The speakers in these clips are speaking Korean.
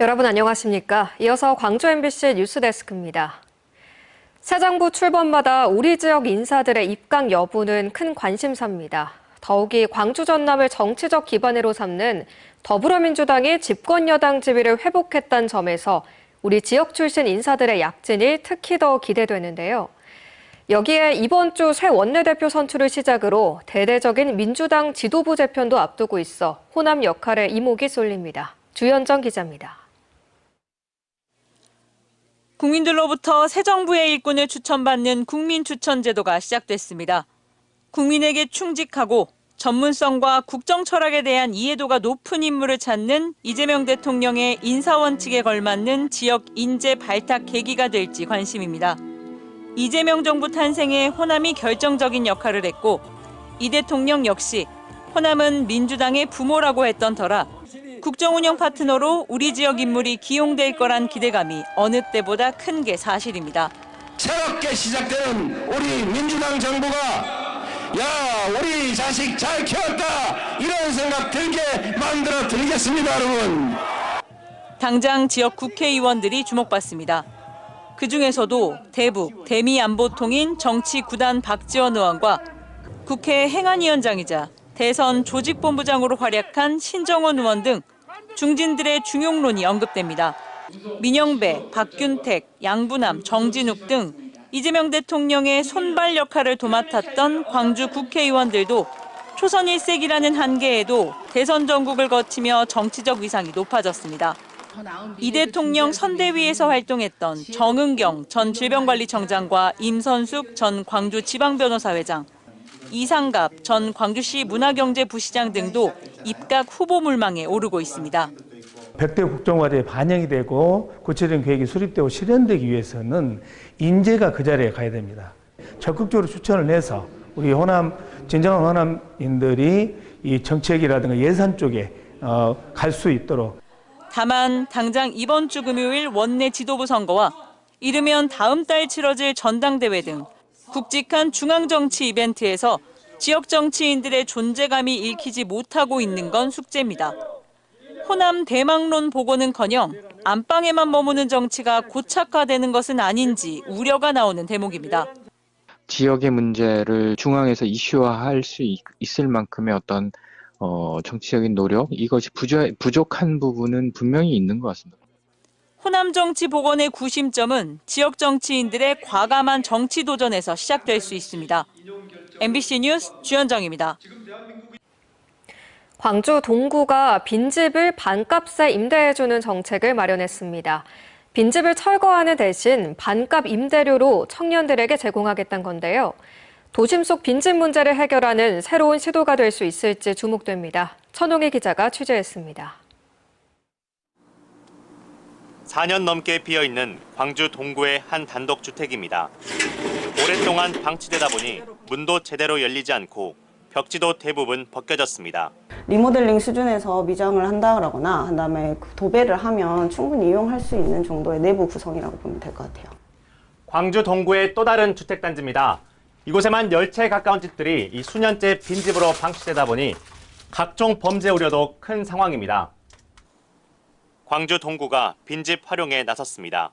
여러분 안녕하십니까? 이어서 광주 MBC 뉴스데스크입니다. 새 정부 출범마다 우리 지역 인사들의 입각 여부는 큰 관심사입니다. 더욱이 광주 전남을 정치적 기반으로 삼는 더불어민주당이 집권 여당 지위를 회복했다는 점에서 우리 지역 출신 인사들의 약진이 특히 더 기대되는데요. 여기에 이번 주 새 원내대표 선출을 시작으로 대대적인 민주당 지도부 재편도 앞두고 있어 호남 역할에 이목이 쏠립니다. 주현정 기자입니다. 국민들로부터 새 정부의 일꾼을 추천받는 국민추천제도가 시작됐습니다. 국민에게 충직하고 전문성과 국정 철학에 대한 이해도가 높은 인물을 찾는 이재명 대통령의 인사원칙에 걸맞는 지역 인재 발탁 계기가 될지 관심입니다. 이재명 정부 탄생에 호남이 결정적인 역할을 했고 이 대통령 역시 호남은 민주당의 부모라고 했던 터라 국정운영 파트너로 우리 지역 인물이 기용될 거란 기대감이 어느 때보다 큰 게 사실입니다. 새롭게 시작되는 우리 민주당 정부가 우리 자식 잘 키웠다 이런 생각 들게 만들어 드리겠습니다, 여러분. 당장 지역 국회의원들이 주목받습니다. 그중에서도 대북, 대미안보통인 정치구단 박지원 의원과 국회 행안위원장이자 대선 조직본부장으로 활약한 신정원 의원 등 중진들의 중용론이 언급됩니다. 민영배, 박균택, 양부남, 정진욱 등 이재명 대통령의 손발 역할을 도맡았던 광주 국회의원들도 초선 일색이라는 한계에도 대선 전국을 거치며 정치적 위상이 높아졌습니다. 이 대통령 선대위에서 활동했던 정은경 전 질병관리청장과 임선숙 전 광주지방변호사회장, 이상갑 전 광주시 문화경제부시장 등도 입각 후보 물망에 오르고 있습니다. 100대 국정과제에 반영이 되고 구체적인 계획이 수립되고 실현되기 위해서는 인재가 그 자리에 가야 됩니다. 적극적으로 추천을 해서 우리 진정한 호남인들이 이 정책이라든가 예산 쪽에 갈 수 있도록. 다만 당장 이번 주 금요일 원내 지도부 선거와 이르면 다음 달 치러질 전당대회 등 굵직한 중앙정치 이벤트에서 지역 정치인들의 존재감이 읽히지 못하고 있는 건 숙제입니다. 호남 대망론 보고는커녕 안방에만 머무는 정치가 고착화되는 것은 아닌지 우려가 나오는 대목입니다. 지역의 문제를 중앙에서 이슈화할 수 있을 만큼의 어떤 정치적인 노력, 이것이 부족한 부분은 분명히 있는 것 같습니다. 호남 정치 복원의 구심점은 지역 정치인들의 과감한 정치 도전에서 시작될 수 있습니다. MBC 뉴스 주현정입니다. 광주 동구가 빈집을 반값에 임대해주는 정책을 마련했습니다. 빈집을 철거하는 대신 반값 임대료로 청년들에게 제공하겠다는 건데요. 도심 속 빈집 문제를 해결하는 새로운 시도가 될 수 있을지 주목됩니다. 천홍희 기자가 취재했습니다. 4년 넘게 비어있는 광주 동구의 한 단독주택입니다. 오랫동안 방치되다 보니 문도 제대로 열리지 않고 벽지도 대부분 벗겨졌습니다. 리모델링 수준에서 미장을 한다거나 한 다음에 도배를 하면 충분히 이용할 수 있는 정도의 내부 구성이라고 보면 될 것 같아요. 광주 동구의 또 다른 주택단지입니다. 이곳에만 10채 가까운 집들이 이 수년째 빈집으로 방치되다 보니 각종 범죄 우려도 큰 상황입니다. 광주 동구가 빈집 활용에 나섰습니다.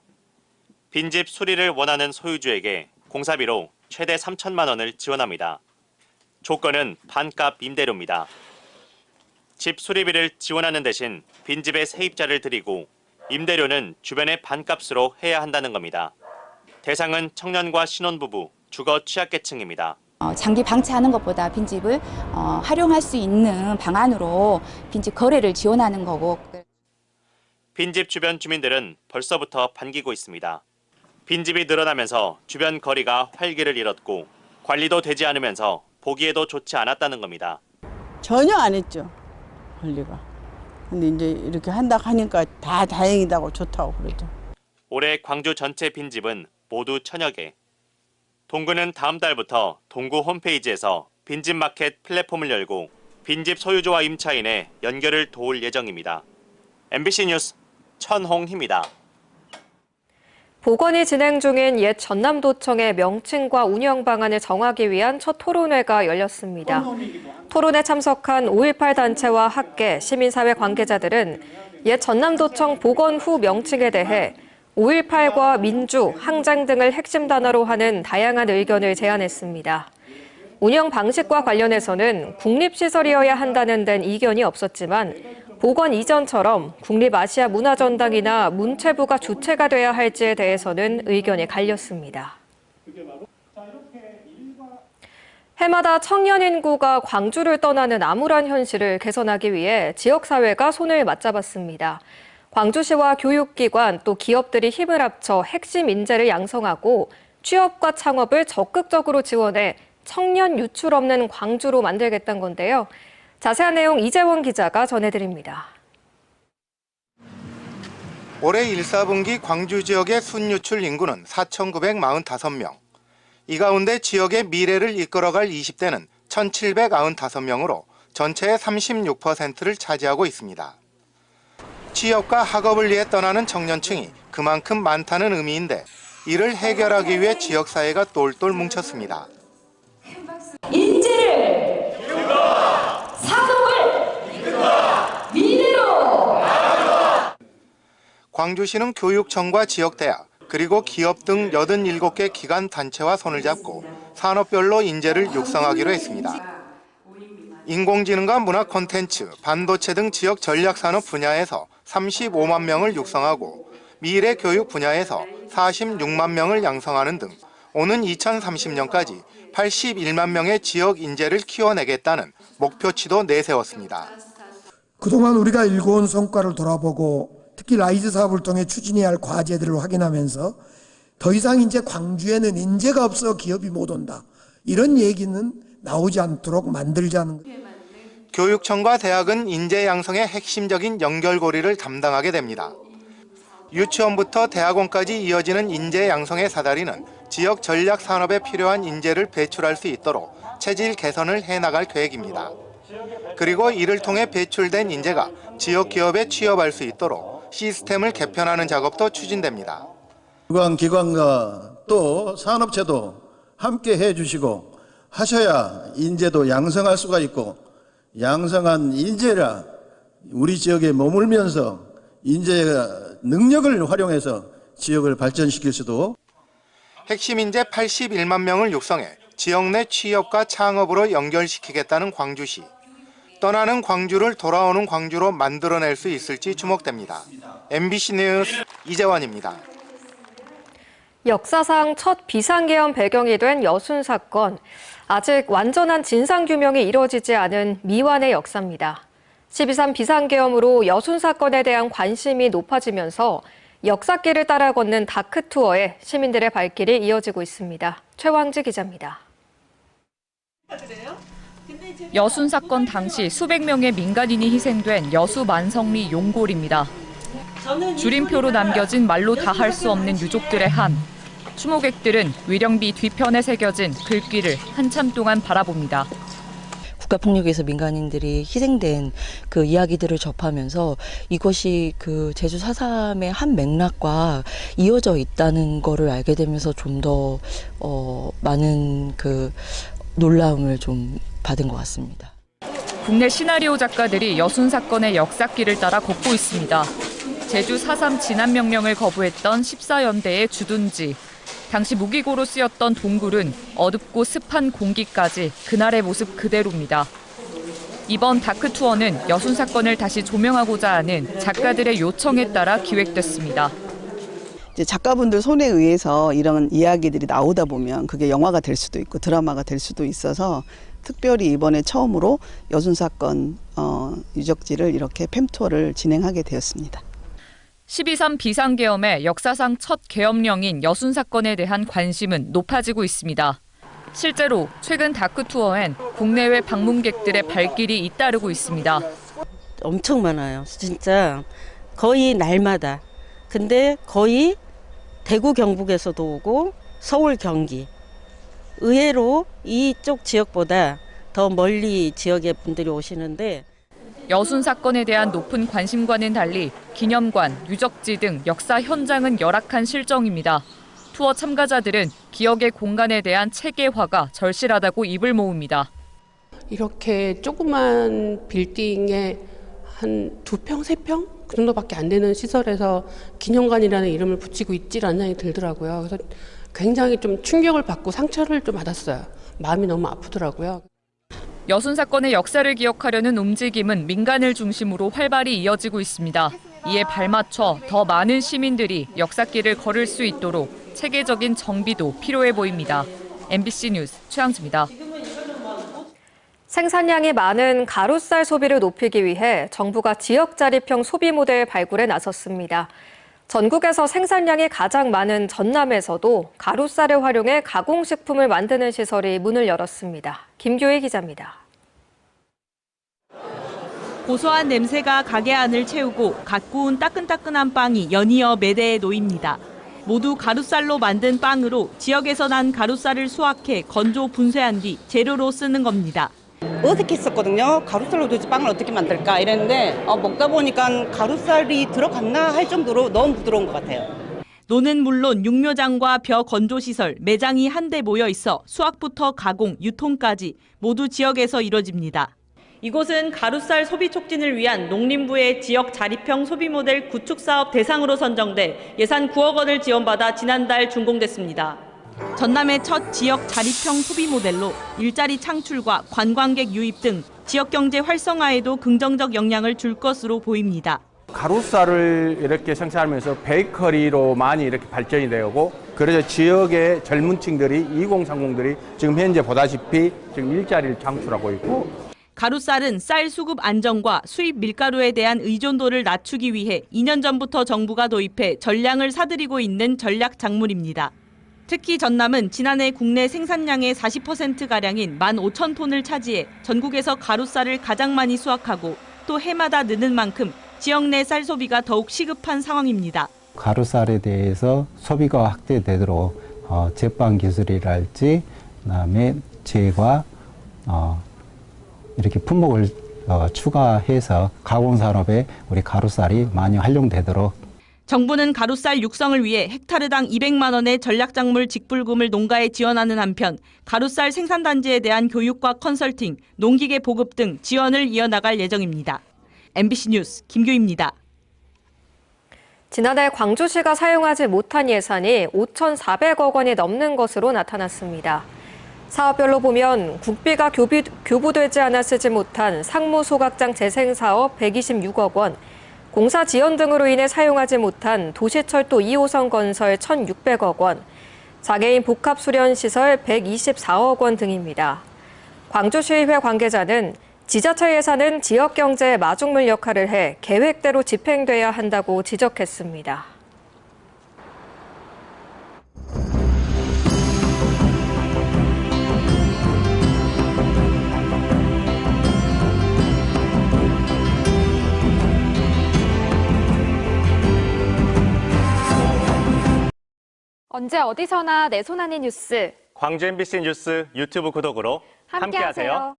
빈집 수리를 원하는 소유주에게 공사비로 최대 3천만 원을 지원합니다. 조건은 반값 임대료입니다. 집 수리비를 지원하는 대신 빈집에 세입자를 들이고 임대료는 주변의 반값으로 해야 한다는 겁니다. 대상은 청년과 신혼부부, 주거 취약계층입니다. 장기 방치하는 것보다 빈집을 활용할 수 있는 방안으로 빈집 거래를 지원하는 거고. 빈집 주변 주민들은 벌써부터 반기고 있습니다. 빈집이 늘어나면서 주변 거리가 활기를 잃었고 관리도 되지 않으면서 보기에도 좋지 않았다는 겁니다. 전혀 안 했죠, 관리가. 근데 이제 이렇게 한다고 하니까 다 다행이다고 좋다고 그러죠. 올해 광주 전체 빈집은 모두 1000여 개. 동구는 다음 달부터 동구 홈페이지에서 빈집 마켓 플랫폼을 열고 빈집 소유주와 임차인의 연결을 도울 예정입니다. MBC 뉴스 천홍희입니다. 복원이 진행 중인 옛 전남도청의 명칭과 운영 방안을 정하기 위한 첫 토론회가 열렸습니다. 토론에 참석한 5.18 단체와 학계, 시민사회 관계자들은 옛 전남도청 복원 후 명칭에 대해 5.18과 민주, 항쟁 등을 핵심 단어로 하는 다양한 의견을 제안했습니다. 운영 방식과 관련해서는 국립시설이어야 한다는 데는 이견이 없었지만 복원 이전처럼 국립아시아문화전당이나 문체부가 주체가 돼야 할지에 대해서는 의견이 갈렸습니다. 해마다 청년 인구가 광주를 떠나는 암울한 현실을 개선하기 위해 지역사회가 손을 맞잡았습니다. 광주시와 교육기관 또 기업들이 힘을 합쳐 핵심 인재를 양성하고 취업과 창업을 적극적으로 지원해 청년 유출 없는 광주로 만들겠다는 건데요. 자세한 내용 이재원 기자가 전해드립니다. 올해 1, 4분기 광주 지역의 순유출 인구는 4,945명. 이 가운데 지역의 미래를 이끌어갈 20대는 1,795명으로 전체의 36%를 차지하고 있습니다. 취업과 학업을 위해 떠나는 청년층이 그만큼 많다는 의미인데 이를 해결하기 위해 지역사회가 똘똘 뭉쳤습니다. 인재를 산업을 미래로. 광주시는 교육청과 지역대학 그리고 기업 등 87개 기관 단체와 손을 잡고 산업별로 인재를 육성하기로 했습니다. 인공지능과 문화 콘텐츠, 반도체 등 지역 전략산업 분야에서 35만 명을 육성하고 미래 교육 분야에서 46만 명을 양성하는 등 오는 2030년까지 81만 명의 지역 인재를 키워내겠다는 목표치도 내세웠습니다. 그동안 우리가 일궈온 성과를 돌아보고 특히 라이즈 사업을 통해 추진해야 할 과제들을 확인하면서 더 이상 이제 광주에는 인재가 없어 기업이 못 온다. 이런 얘기는 나오지 않도록 만들자는 거예요. 교육청과 대학은 인재 양성의 핵심적인 연결고리를 담당하게 됩니다. 유치원부터 대학원까지 이어지는 인재 양성의 사다리는 지역 전략 산업에 필요한 인재를 배출할 수 있도록 체질 개선을 해나갈 계획입니다. 그리고 이를 통해 배출된 인재가 지역 기업에 취업할 수 있도록 시스템을 개편하는 작업도 추진됩니다. 기관과 또 산업체도 함께 해주시고 하셔야 인재도 양성할 수가 있고 양성한 인재라 우리 지역에 머물면서 인재가 능력을 활용해서 지역을 발전시킬 수도. 핵심 인재 81만 명을 육성해 지역 내 취업과 창업으로 연결시키겠다는 광주시. 떠나는 광주를 돌아오는 광주로 만들어낼 수 있을지 주목됩니다. MBC 뉴스 이재원입니다. 역사상 첫 비상계엄 배경이 된 여순 사건. 아직 완전한 진상규명이 이루어지지 않은 미완의 역사입니다. 12.3 비상계엄으로 여순 사건에 대한 관심이 높아지면서 역사길을 따라 걷는 다크투어에 시민들의 발길이 이어지고 있습니다. 최왕지 기자입니다. 여순 사건 당시 수백 명의 민간인이 희생된 여수 만성리 용골입니다. 줄임표로 남겨진 말로 다 할 수 없는 유족들의 한. 추모객들은 위령비 뒤편에 새겨진 글귀를 한참 동안 바라봅니다. 국가폭력에서 민간인들이 희생된 그 이야기들을 접하면서 이것이 그 제주 4.3의 한 맥락과 이어져 있다는 거를 알게 되면서 좀 더 많은 그 놀라움을 좀 받은 것 같습니다. 국내 시나리오 작가들이 여순 사건의 역사길을 따라 걷고 있습니다. 제주 4.3 진압명령을 거부했던 14연대의 주둔지, 당시 무기고로 쓰였던 동굴은 어둡고 습한 공기까지 그날의 모습 그대로입니다. 이번 다크투어는 여순 사건을 다시 조명하고자 하는 작가들의 요청에 따라 기획됐습니다. 이제 작가분들 손에 의해서 이런 이야기들이 나오다 보면 그게 영화가 될 수도 있고 드라마가 될 수도 있어서 특별히 이번에 처음으로 여순 사건 유적지를 이렇게 팸투어를 진행하게 되었습니다. 12.3 비상계엄의 역사상 첫 계엄령인 여순 사건에 대한 관심은 높아지고 있습니다. 실제로 최근 다크투어엔 국내외 방문객들의 발길이 잇따르고 있습니다. 엄청 많아요. 진짜 거의 날마다. 근데 거의 대구 경북에서도 오고 서울 경기. 의외로 이쪽 지역보다 더 멀리 지역의 분들이 오시는데 여순 사건에 대한 높은 관심과는 달리 기념관, 유적지 등 역사 현장은 열악한 실정입니다. 투어 참가자들은 기억의 공간에 대한 체계화가 절실하다고 입을 모읍니다. 이렇게 조그만 빌딩에 한 2평, 3평 그 정도밖에 안 되는 시설에서 기념관이라는 이름을 붙이고 있지라는 생각이 들더라고요. 그래서 굉장히 좀 충격을 받고 상처를 좀 받았어요. 마음이 너무 아프더라고요. 여순 사건의 역사를 기억하려는 움직임은 민간을 중심으로 활발히 이어지고 있습니다. 이에 발맞춰 더 많은 시민들이 역사길을 걸을 수 있도록 체계적인 정비도 필요해 보입니다. MBC 뉴스 최양지입니다. 생산량이 많은 가루쌀 소비를 높이기 위해 정부가 지역 자립형 소비 모델 발굴에 나섰습니다. 전국에서 생산량이 가장 많은 전남에서도 가루쌀을 활용해 가공식품을 만드는 시설이 문을 열었습니다. 김교희 기자입니다. 고소한 냄새가 가게 안을 채우고 갓 구운 따끈따끈한 빵이 연이어 매대에 놓입니다. 모두 가루쌀로 만든 빵으로 지역에서 난 가루쌀을 수확해 건조 분쇄한 뒤 재료로 쓰는 겁니다. 어색했었거든요. 가루쌀로 도대체 빵을 어떻게 만들까 이랬는데 먹다 보니까 가루쌀이 들어갔나 할 정도로 너무 부드러운 것 같아요. 노는 물론 육묘장과 벼 건조시설, 매장이 한데 모여 있어 수확부터 가공, 유통까지 모두 지역에서 이뤄집니다. 이곳은 가루쌀 소비 촉진을 위한 농림부의 지역 자립형 소비 모델 구축 사업 대상으로 선정돼 예산 9억 원을 지원받아 지난달 준공됐습니다. 전남의 첫 지역 자립형 소비 모델로 일자리 창출과 관광객 유입 등 지역 경제 활성화에도 긍정적 영향을 줄 것으로 보입니다. 가루쌀을 이렇게 생산하면서 베이커리로 많이 이렇게 발전이 되고 그래서 지역의 젊은 층들이 2030들이 지금 현재 보다시피 지금 일자리를 창출하고 있고 가루쌀은 쌀 수급 안정과 수입 밀가루에 대한 의존도를 낮추기 위해 2년 전부터 정부가 도입해 전량을 사들이고 있는 전략 작물입니다. 특히 전남은 지난해 국내 생산량의 40%가량인 15,000톤을 차지해 전국에서 가루쌀을 가장 많이 수확하고 또 해마다 느는 만큼 지역 내 쌀 소비가 더욱 시급한 상황입니다. 가루쌀에 대해서 소비가 확대되도록 제빵 기술이랄지 그다음에 제과 이렇게 품목을 추가해서 가공산업에 우리 가루쌀이 많이 활용되도록 정부는 가루쌀 육성을 위해 헥타르당 200만 원의 전략작물 직불금을 농가에 지원하는 한편 가루쌀 생산단지에 대한 교육과 컨설팅, 농기계 보급 등 지원을 이어나갈 예정입니다. MBC 뉴스 김규희입니다. 지난해 광주시가 사용하지 못한 예산이 5,400억 원이 넘는 것으로 나타났습니다. 사업별로 보면 국비가 교부되지 않아 쓰지 못한 상무소각장 재생사업 126억 원, 공사 지연 등으로 인해 사용하지 못한 도시철도 2호선 건설 1,600억 원, 장애인 복합수련시설 124억 원 등입니다. 광주시의회 관계자는 지자체 예산은 지역 경제의 마중물 역할을 해 계획대로 집행돼야 한다고 지적했습니다. 언제 어디서나 내 손 안의 뉴스. 광주 MBC 뉴스 유튜브 구독으로 함께하세요.